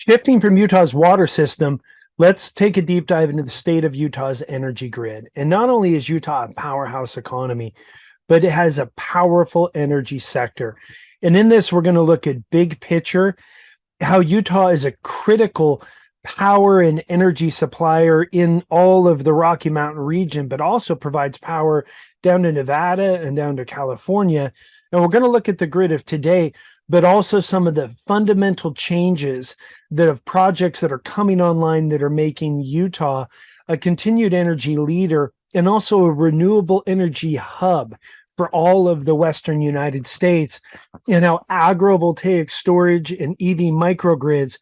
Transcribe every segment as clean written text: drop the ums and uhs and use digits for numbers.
Shifting from Utah's water system, let's take a deep dive into the state of Utah's energy grid. And not only is Utah a powerhouse economy, but it has a powerful energy sector. And in this, we're going to look at big picture, how Utah is a critical power and energy supplier in all of the Rocky Mountain region, but also provides power down to Nevada and down to California. And we're going to look at the grid of today, but also some of the fundamental changes that of projects that are coming online that are making Utah a continued energy leader and also a renewable energy hub for all of the Western United States, and how agrivoltaic storage and EV microgrids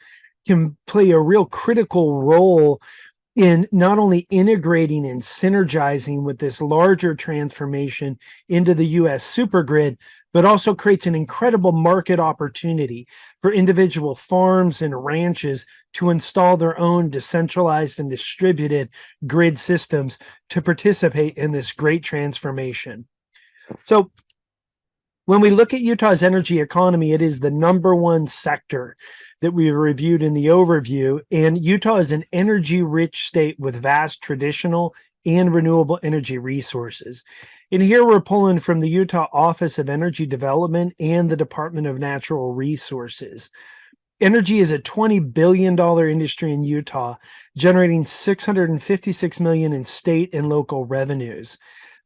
can play a real critical role in not only integrating and synergizing with this larger transformation into the US supergrid, but also creates an incredible market opportunity for individual farms and ranches to install their own decentralized and distributed grid systems to participate in this great transformation. So when we look at Utah's energy economy, it is the #1 sector that we reviewed in the overview. And Utah is an energy-rich state with vast traditional and renewable energy resources. And here we're pulling from the Utah Office of Energy Development and the Department of Natural Resources. Energy is a $20 billion industry in Utah, generating $656 million in state and local revenues.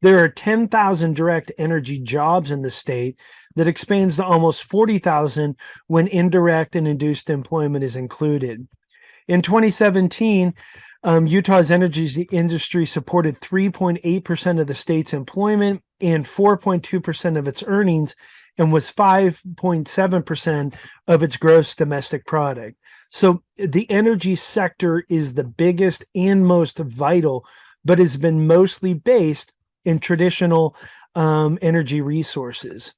There are 10,000 direct energy jobs in the state that expands to almost 40,000 when indirect and induced employment is included. In 2017, Utah's energy industry supported 3.8% of the state's employment and 4.2% of its earnings, and was 5.7% of its gross domestic product. So the energy sector is the biggest and most vital, but has been mostly based in traditional energy resources.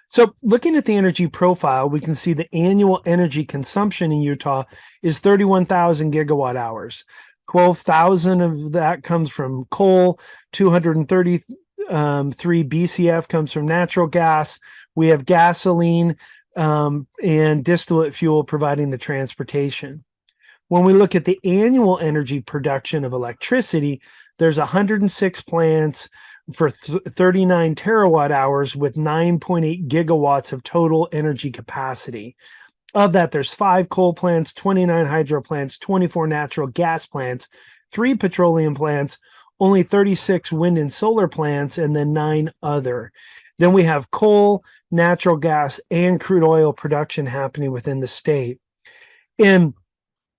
So looking at the energy profile, we can see the annual energy consumption in Utah is 31,000 gigawatt hours. 12,000 of that comes from coal, 233 BCF comes from natural gas. We have gasoline and distillate fuel providing the transportation. When we look at the annual energy production of electricity, there's 106 plants for 39 terawatt hours with 9.8 gigawatts of total energy capacity. Of that, there's 5 coal plants, 29 hydro plants, 24 natural gas plants, 3 petroleum plants, only 36 wind and solar plants, and then 9 other. Then we have coal, natural gas, and crude oil production happening within the state. And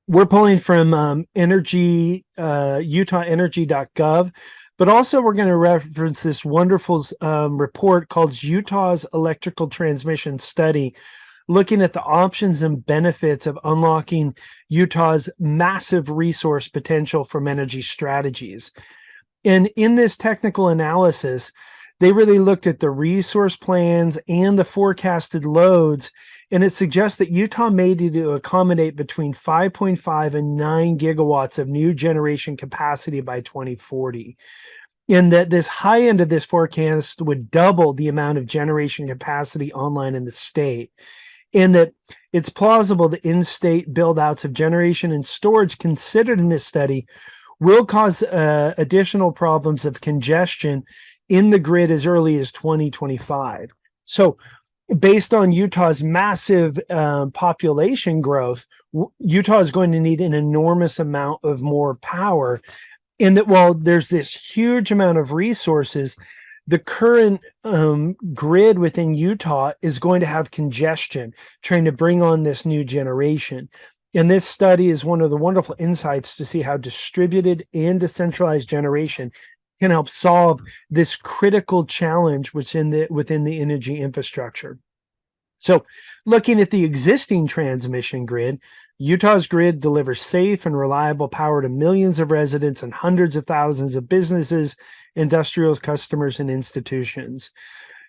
we're pulling from energy, utahenergy.gov, but also we're going to reference this wonderful report called Utah's Electrical Transmission Study, looking at the options and benefits of unlocking Utah's massive resource potential from energy strategies. And in this technical analysis, they really looked at the resource plans and the forecasted loads, and it suggests that Utah may need to accommodate between 5.5 and 9 gigawatts of new generation capacity by 2040. And that this high end of this forecast would double the amount of generation capacity online in the state. And that it's plausible that in-state build-outs of generation and storage considered in this study will cause additional problems of congestion in the grid as early as 2025. So based on Utah's massive population growth, Utah is going to need an enormous amount of more power. And that while there's this huge amount of resources, the current grid within Utah is going to have congestion trying to bring on this new generation. And this study is one of the wonderful insights to see how distributed and decentralized generation can help solve this critical challenge within the energy infrastructure. So looking at the existing transmission grid, Utah's grid delivers safe and reliable power to millions of residents and hundreds of thousands of businesses, industrial customers, and institutions.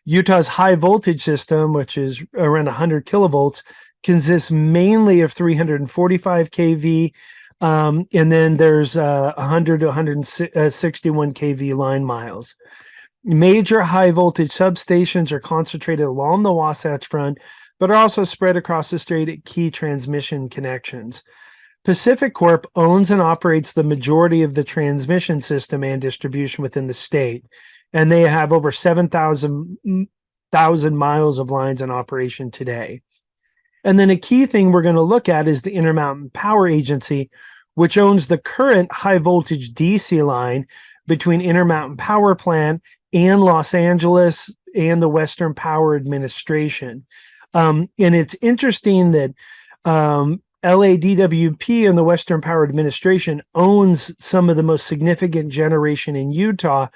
Utah's high voltage system, which is around 100 kilovolts, consists mainly of 345 kV, and then there's 100 to 161 kV line miles. Major high voltage substations are concentrated along the Wasatch Front, but are also spread across the state at key transmission connections. Pacific Corp owns and operates the majority of the transmission system and distribution within the state, and they have over 7,000 miles of lines in operation today. And then a key thing we're going to look at is the Intermountain Power Agency, which owns the current high voltage DC line between Intermountain Power Plant and Los Angeles and the Western Power Administration. And it's interesting that LADWP and the Western Power Administration owns some of the most significant generation in Utah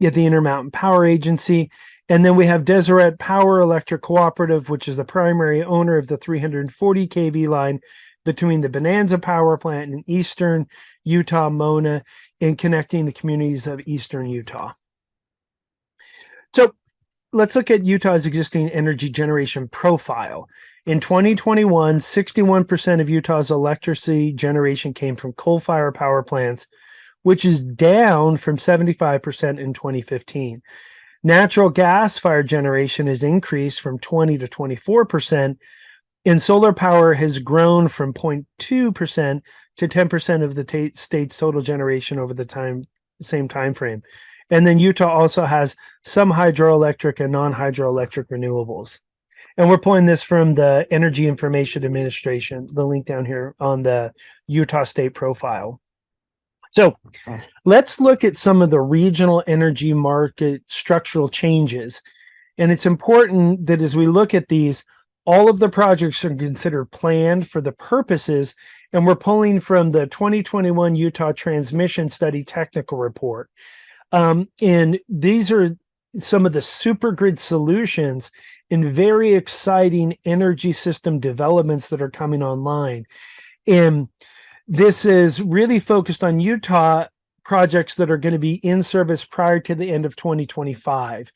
at the Intermountain Power Agency. And then we have DESERET Power Electric Cooperative, which is the primary owner of the 340 kV line between the Bonanza Power Plant and eastern Utah, Mona, and connecting the communities of eastern Utah. So let's look at Utah's existing energy generation profile. In 2021, 61% of Utah's electricity generation came from coal-fired power plants, which is down from 75% in 2015. Natural gas-fired generation has increased from 20 to 24%, and solar power has grown from 0.2% to 10% of the state's total generation over the same time frame. And then Utah also has some hydroelectric and non-hydroelectric renewables. And we're pulling this from the Energy Information Administration, the link down here on the Utah State profile. So let's look at some of the regional energy market structural changes. And it's important that as we look at these, all of the projects are considered planned for the purposes, and we're pulling from the 2021 Utah Transmission Study Technical Report. And these are some of the supergrid solutions and very exciting energy system developments that are coming online. And this is really focused on Utah projects that are going to be in service prior to the end of 2025.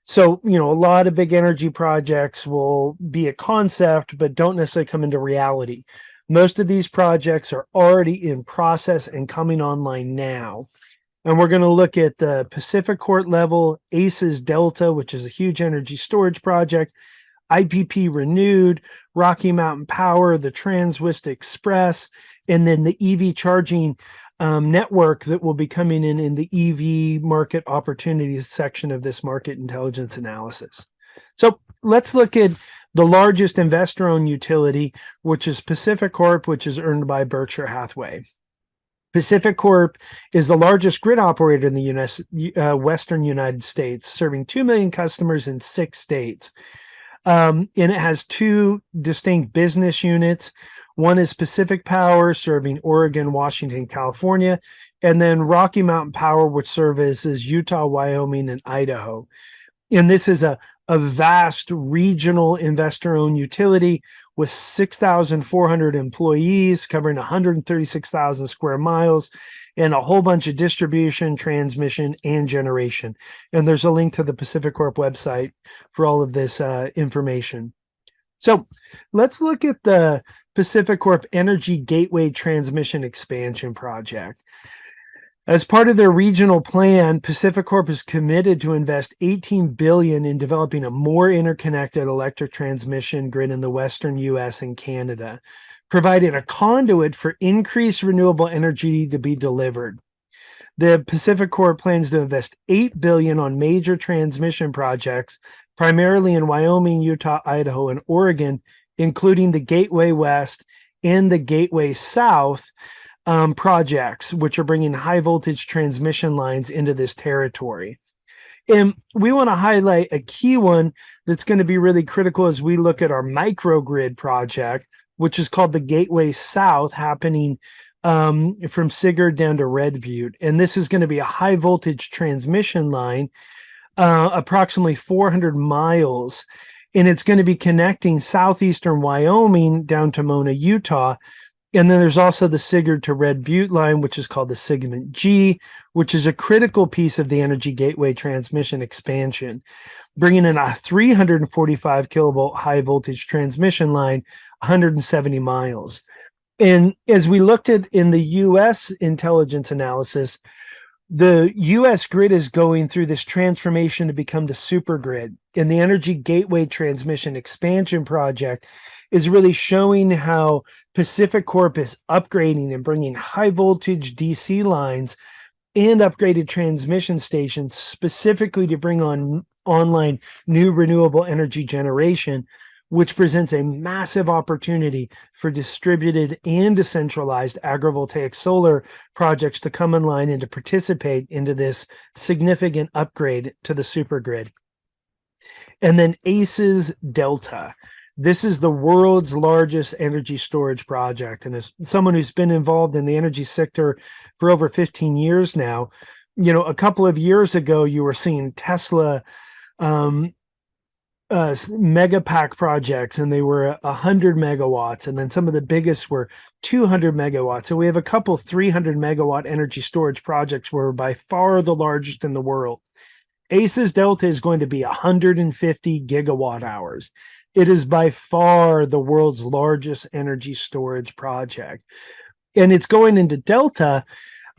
So, a lot of big energy projects will be a concept, but don't necessarily come into reality. Most of these projects are already in process and coming online now. And we're going to look at the Pacific Court level, ACES Delta, which is a huge energy storage project, IPP Renewed, Rocky Mountain Power, the Transwest Express, and then the EV charging network that will be coming in the EV market opportunities section of this market intelligence analysis. So let's look at the largest investor-owned utility, which is Pacific Corp, which is earned by Berkshire Hathaway. Pacific Corp is the largest grid operator in the Western United States, serving 2 million customers in 6 states. And it has 2 distinct business units. One is Pacific Power, serving Oregon, Washington, California, and then Rocky Mountain Power, which services Utah, Wyoming, and Idaho. And this is a vast regional investor-owned utility with 6,400 employees covering 136,000 square miles and a whole bunch of distribution, transmission, and generation. And there's a link to the Pacific Corp website for all of this information. So let's look at the Pacific Corp Energy Gateway Transmission Expansion Project. As part of their regional plan, Pacific Corp is committed to invest $18 billion in developing a more interconnected electric transmission grid in the Western U.S. and Canada, providing a conduit for increased renewable energy to be delivered. The Pacific Corp plans to invest $8 billion on major transmission projects, primarily in Wyoming, Utah, Idaho, and Oregon, including the Gateway West and the Gateway South projects, which are bringing high voltage transmission lines into this territory. And we want to highlight a key one that's going to be really critical as we look at our microgrid project, which is called the Gateway South, happening from Sigurd down to Red Butte. And this is going to be a high voltage transmission line, approximately 400 miles. And it's going to be connecting southeastern Wyoming down to Mona, Utah. And then there's also the Sigurd to Red Butte line, which is called the Segment G, which is a critical piece of the Energy Gateway transmission expansion, bringing in a 345 kilovolt high voltage transmission line, 170 miles. And as we looked at in the U.S. intelligence analysis, The US grid is going through this transformation to become the super grid, and the Energy Gateway Transmission Expansion Project is really showing how Pacific Corp is upgrading and bringing high voltage DC lines and upgraded transmission stations specifically to bring online new renewable energy generation, which presents a massive opportunity for distributed and decentralized agrivoltaic solar projects to come online and to participate into this significant upgrade to the supergrid. And then ACES Delta. This is the world's largest energy storage project. And as someone who's been involved in the energy sector for over 15 years now, a couple of years ago, you were seeing Tesla mega pack projects, and they were 100 megawatts, and then some of the biggest were 200 megawatts. So we have a couple 300 megawatt energy storage projects were by far the largest in the world. ACES Delta is going to be 150 gigawatt hours. It is by far the world's largest energy storage project, and it's going into Delta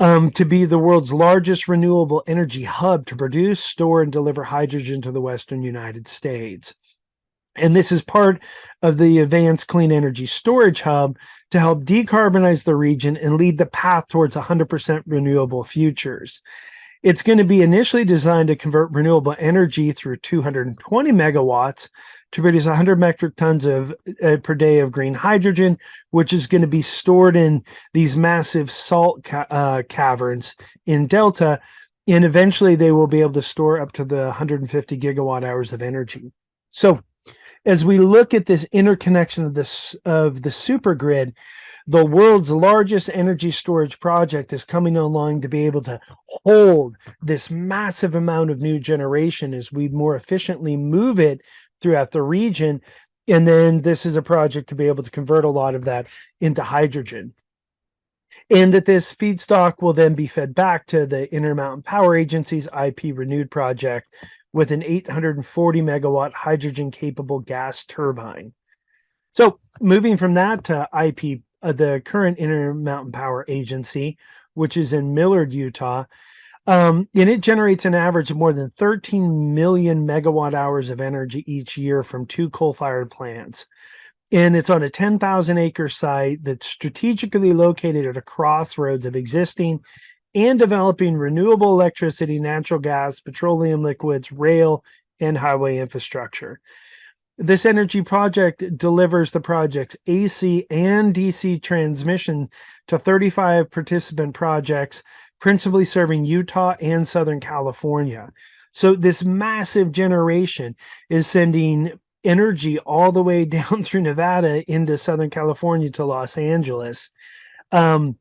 to be the world's largest renewable energy hub to produce, store, and deliver hydrogen to the Western United States. And this is part of the Advanced Clean Energy Storage Hub to help decarbonize the region and lead the path towards 100% renewable futures. It's going to be initially designed to convert renewable energy through 220 megawatts to produce 100 metric tons per day of green hydrogen, which is going to be stored in these massive salt caverns in Delta. And eventually they will be able to store up to the 150 gigawatt hours of energy. So as we look at this interconnection of the supergrid, the world's largest energy storage project is coming online to be able to hold this massive amount of new generation as we more efficiently move it throughout the region. And then this is a project to be able to convert a lot of that into hydrogen. And that this feedstock will then be fed back to the Intermountain Power Agency's IP Renewed project with an 840 megawatt hydrogen capable gas turbine. So moving from that to IP, the current Intermountain Power Agency, which is in Millard, Utah, and it generates an average of more than 13 million megawatt hours of energy each year from 2 coal-fired plants. And it's on a 10,000 acre site that's strategically located at a crossroads of existing and developing renewable electricity, natural gas, petroleum liquids, rail, and highway infrastructure. This energy project delivers the project's AC and DC transmission to 35 participant projects, principally serving Utah and Southern California. So this massive generation is sending energy all the way down through Nevada into Southern California to Los Angeles, to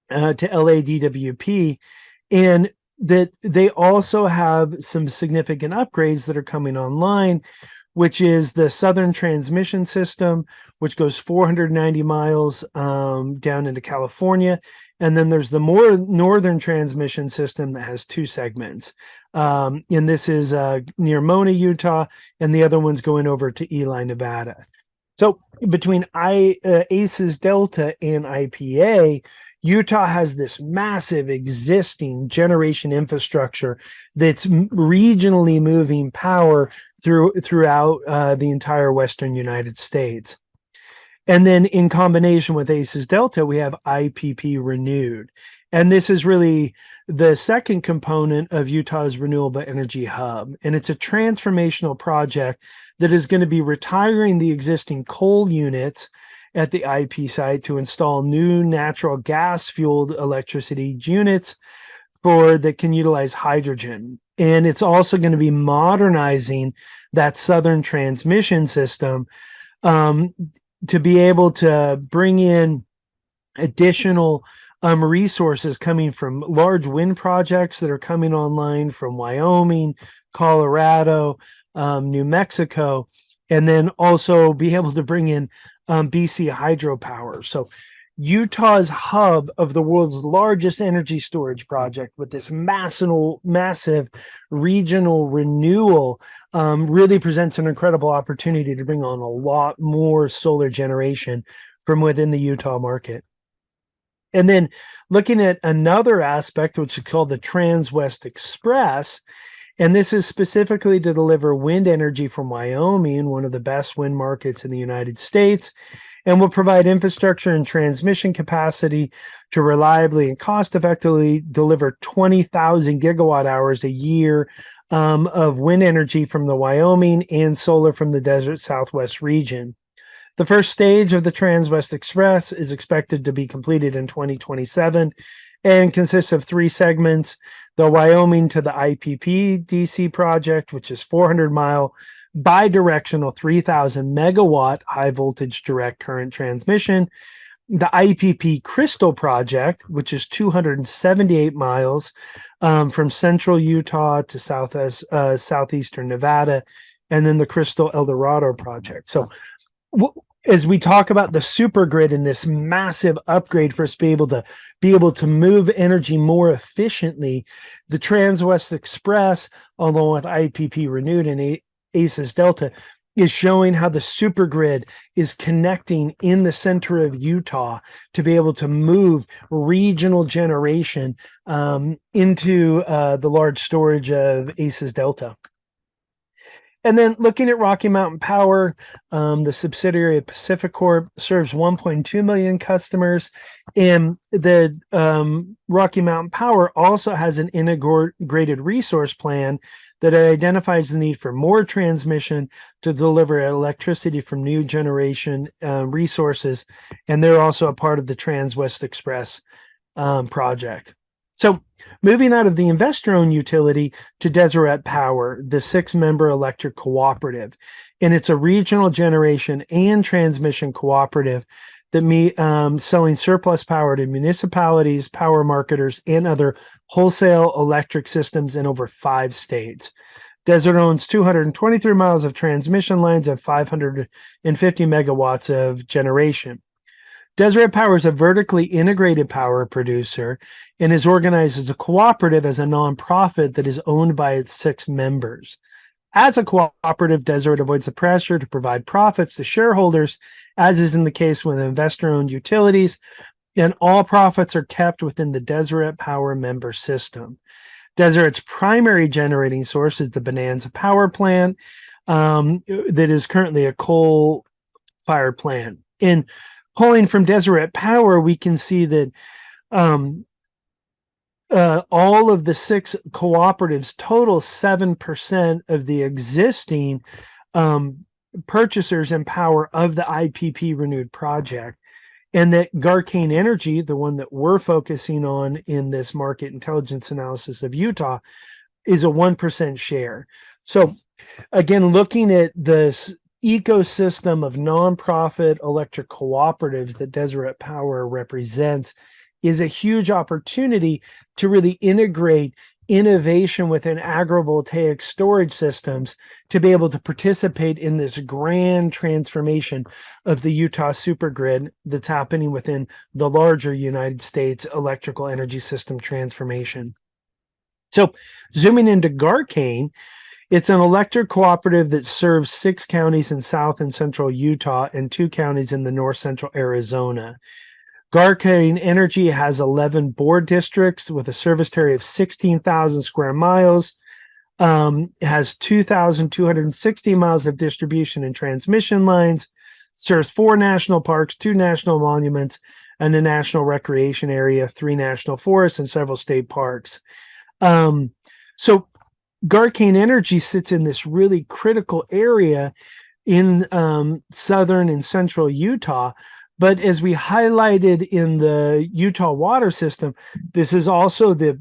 LADWP, and that they also have some significant upgrades that are coming online, which is the Southern Transmission System, which goes 490 miles down into California. And then there's the more Northern Transmission System that has 2 segments. And this is near Mona, Utah, and the other one's going over to Ely, Nevada. So between ACES Delta and IPA, Utah has this massive existing generation infrastructure that's regionally moving power throughout the entire Western United States. And then in combination with ACES Delta, we have IPP Renewed. And this is really the second component of Utah's Renewable Energy Hub. And it's a transformational project that is going to be retiring the existing coal units at the IP site to install new natural gas fueled electricity units that can utilize hydrogen. And it's also going to be modernizing that Southern Transmission System to be able to bring in additional resources coming from large wind projects that are coming online from Wyoming, Colorado, New Mexico, and then also be able to bring in BC hydropower. So Utah's hub of the world's largest energy storage project with this massive regional renewal really presents an incredible opportunity to bring on a lot more solar generation from within the Utah market. And then looking at another aspect, which is called the Trans-West Express, and this is specifically to deliver wind energy from Wyoming, one of the best wind markets in the United States, and will provide infrastructure and transmission capacity to reliably and cost-effectively deliver 20,000 gigawatt hours a year of wind energy from the Wyoming and solar from the desert Southwest region. The first stage of the Trans-West Express is expected to be completed in 2027 and consists of 3 segments: the Wyoming to the IPP DC project, which is 400-mile bidirectional 3,000 megawatt high voltage direct current transmission; the IPP Crystal project, which is 278 miles from central Utah to southeastern Nevada; and then the Crystal El Dorado project. So as we talk about the super grid and this massive upgrade for us to be able to move energy more efficiently, the Trans-West Express, along with IPP Renewed and ACES Delta, is showing how the super grid is connecting in the center of Utah to be able to move regional generation into the large storage of ACES Delta. And then looking at Rocky Mountain Power, the subsidiary of Pacific Corp serves 1.2 million customers. And the Rocky Mountain Power also has an integrated resource plan that identifies the need for more transmission to deliver electricity from new generation resources. And they're also a part of the Trans-West Express project. So moving out of the investor-owned utility to Deseret Power, the 6-member electric cooperative. And it's a regional generation and transmission cooperative that selling surplus power to municipalities, power marketers, and other wholesale electric systems in over 5 states. Deseret owns 223 miles of transmission lines and 550 megawatts of generation. Deseret Power is a vertically integrated power producer and is organized as a cooperative, as a nonprofit that is owned by its 6 members. As a cooperative, Deseret avoids the pressure to provide profits to shareholders, as is in the case with investor-owned utilities, and all profits are kept within the Deseret Power member system. Deseret's primary generating source is the Bonanza Power Plant that is currently a coal-fired plant. In pulling from Deseret Power, we can see that all of the 6 cooperatives total 7% of the existing purchasers and power of the IPP Renewed project. And that Garcane Energy, the one that we're focusing on in this market intelligence analysis of Utah, is a 1% share. So again, looking at this ecosystem of nonprofit electric cooperatives that Deseret Power represents is a huge opportunity to really integrate innovation within agrivoltaic storage systems to be able to participate in this grand transformation of the Utah supergrid that's happening within the larger United States electrical energy system transformation. So zooming into Garcane, it's an electric cooperative that serves 6 counties in south and central Utah and 2 counties in the north central Arizona. Garcane Energy has 11 board districts with a service area of 16,000 square miles. It has 2,260 miles of distribution and transmission lines, serves 4 national parks, 2 national monuments, and a national recreation area, 3 national forests, and several state parks. So Garcane Energy sits in this really critical area in southern and central Utah. But as we highlighted in the Utah water system, this is also the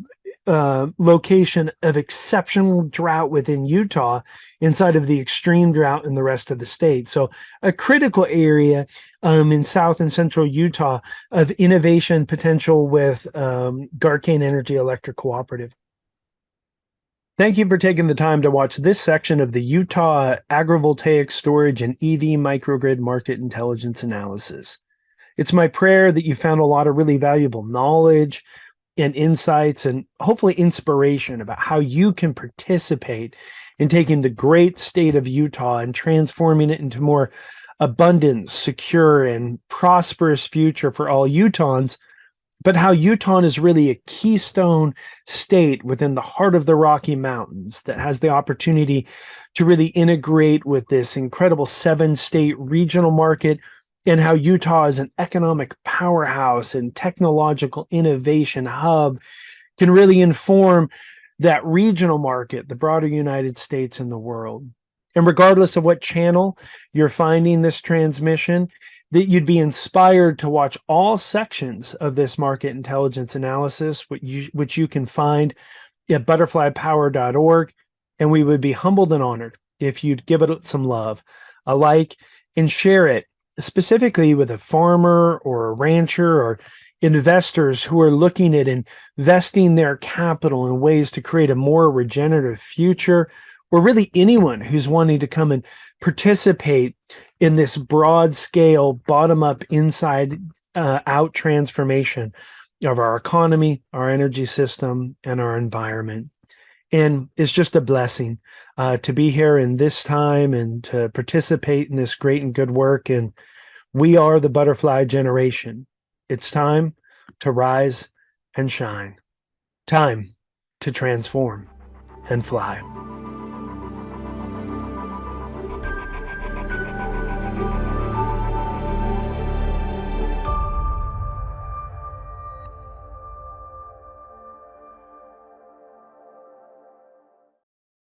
location of exceptional drought within Utah inside of the extreme drought in the rest of the state. So a critical area in south and central Utah of innovation potential with Garcane Energy Electric Cooperative. Thank you for taking the time to watch this section of the Utah Agrivoltaic Storage and EV Microgrid Market Intelligence Analysis. It's my prayer that you found a lot of really valuable knowledge and insights and hopefully inspiration about how you can participate in taking the great state of Utah and transforming it into more abundant, secure, and prosperous future for all Utahns but how Utah is really a keystone state within the heart of the Rocky Mountains that has the opportunity to really integrate with this incredible 7-state regional market, and how Utah is an economic powerhouse and technological innovation hub can really inform that regional market, the broader United States and the world. And regardless of what channel you're finding this transmission, that you'd be inspired to watch all sections of this market intelligence analysis, which you can find at butterflypower.org. And we would be humbled and honored if you'd give it some love, a like, and share it, specifically with a farmer or a rancher or investors who are looking at investing their capital in ways to create a more regenerative future, or really anyone who's wanting to come and participate in this broad scale, bottom up, inside out transformation of our economy, our energy system, and our environment. And it's just a blessing to be here in this time and to participate in this great and good work. And we are the butterfly generation. It's time to rise and shine. Time to transform and fly.